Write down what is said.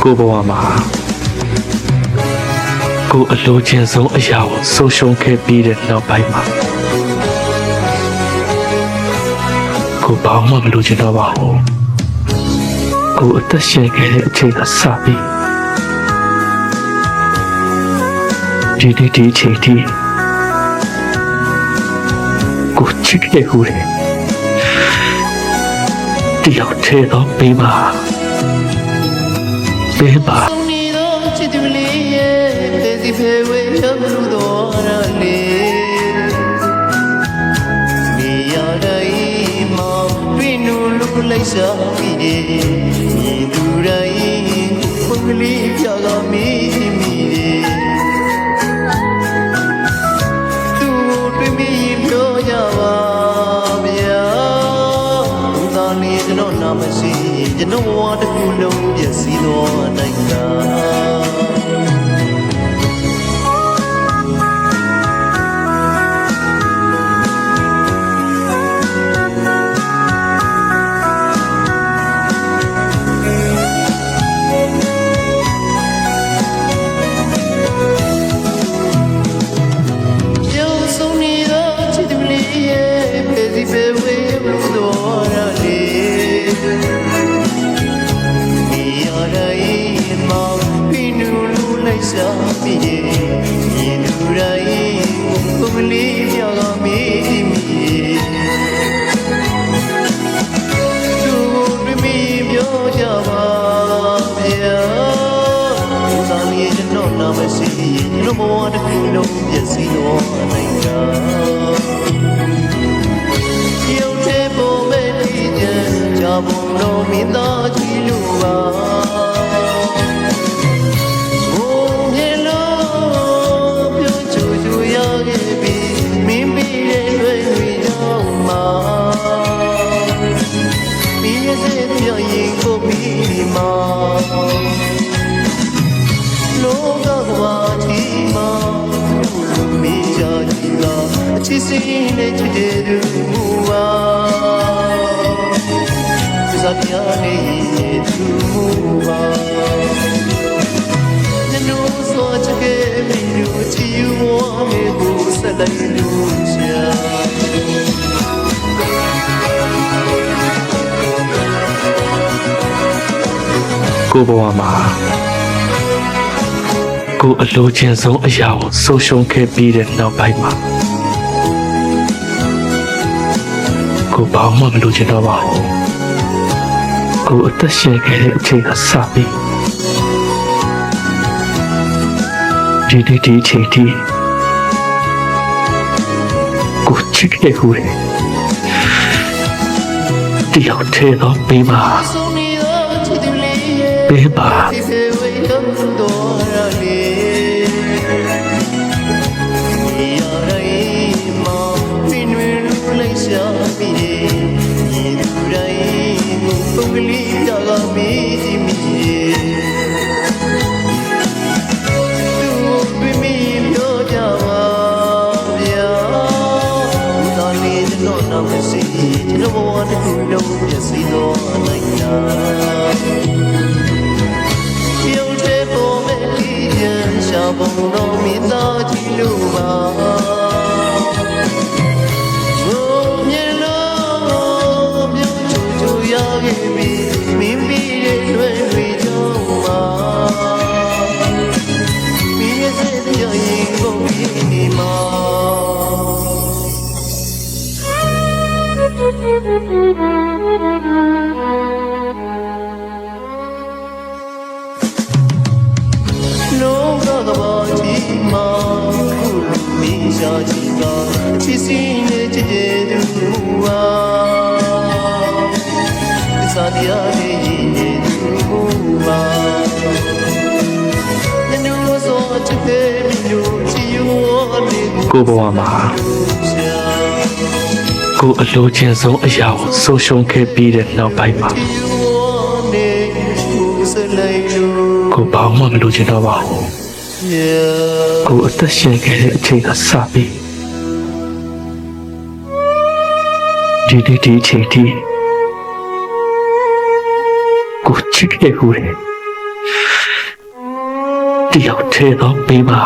ကိုဘဝမှာကိုအလိုချင်ဆုံးအရာကိုဆုံးရှုံးခဲ့ပြီးတဲ့နောက်ပိုင်းမှာကိုဘာမှမလိုချင်တော့ပါဘူးကိုအသက်ရှင်ခဲ့တဲ့အချိန်ကစပြီးဒီအချိန်ထိကိုချစ်ခဲ့ဦးတယ်တယောက်တည်းတော့ပေးပါပေးပါဖေဝေချမ်းလူတော်ရလေမိရတိုင်းမောင်တွင်နူလူလိုက်စားပြီးဒီသူတိုင်းပုဂ္ဂလိပြကမီးမိသူတွေ့မိပြောကြပါဗျာသာနေကျွန်တော်နာမရှိကျွန်တော်ဝါတစ်ခုလုံးပြည့်စည်တော်နိုင်တာမရှိရင်ဘဝတစ်ခုလုံးပြည့်စည်တော့နိုင်တာရုပ်ထဲပေါ်မဲ့ဒီကြံကြဘုံတော်မိသားကြည့်လို့ပါဘုံမြေလို့ပြောချူချူရခဲ့ပြီမိမိရဲ့တွေ့တွေ့တော့မှာမိရဲ့စိတ်ပြောရင်ကိုမိမှာလောကကဘာတီမာမိချာတီလာအချစ်စင်းနဲ့ချစ်တဲ့သူပါစကားပြနေသူပါနနူဆိုချက်ကမီလူချီဝါမေကိုဆက်လိုက်လို့ချာကိုဘဝမှာကိုအလိုချင်ဆုံးအရာကိုဆုံးရှုံးခဲ့ပြီးတဲ့နောက်ပိုင်းမှာကိုဘာမှမလိုချင်တော့ပါဘူးကိုအသက်ရှင်ခဲ့တဲ့အချိန်ကစပြီးဒီအချိန်ထိကိုချစ်ခဲ့ဦးတယ်တယောက်တည်းတော့ပေးပါပေးပါပုဂ္ဂလိပြကမီးမိသူတွေ့မိပြောကြပါဗျာသာနေကျွန်တော်နာမရှိကျွန်တော်ဘဝတစ်ခုလုံးပြည့်စည်တော်နိုင်တာရုပ်ထဲပေါ်မဲ့ဒီကြံရှာဘုံတော်မိသားကြည့်လို့ပါလောကကဘာကြီးမှာခုမိရှာကြီးကချစ်စီနဲ့ချစ်တဲ့သူပါစာတရားလေးရင်တဲ့သူပါနနူဆိုချစ်တဲ့မိတို့ချီယောလေးကိုဘဝမှာကိုအလိုချင်ဆုံးအရာကိုဆုံးရှုံးခဲ့ပြီးတဲ့နောက်ပိုင်းမှာကိုဘာမှမလိုချင်တော့ပါဘူးကိုအသက်ရှင်ခဲ့တဲ့အချိန်ကစပြီးဒီအချိန်ထိကိုချစ်ခဲ့ဦးတယ် တယောက်ထဲတော့ပေးပါ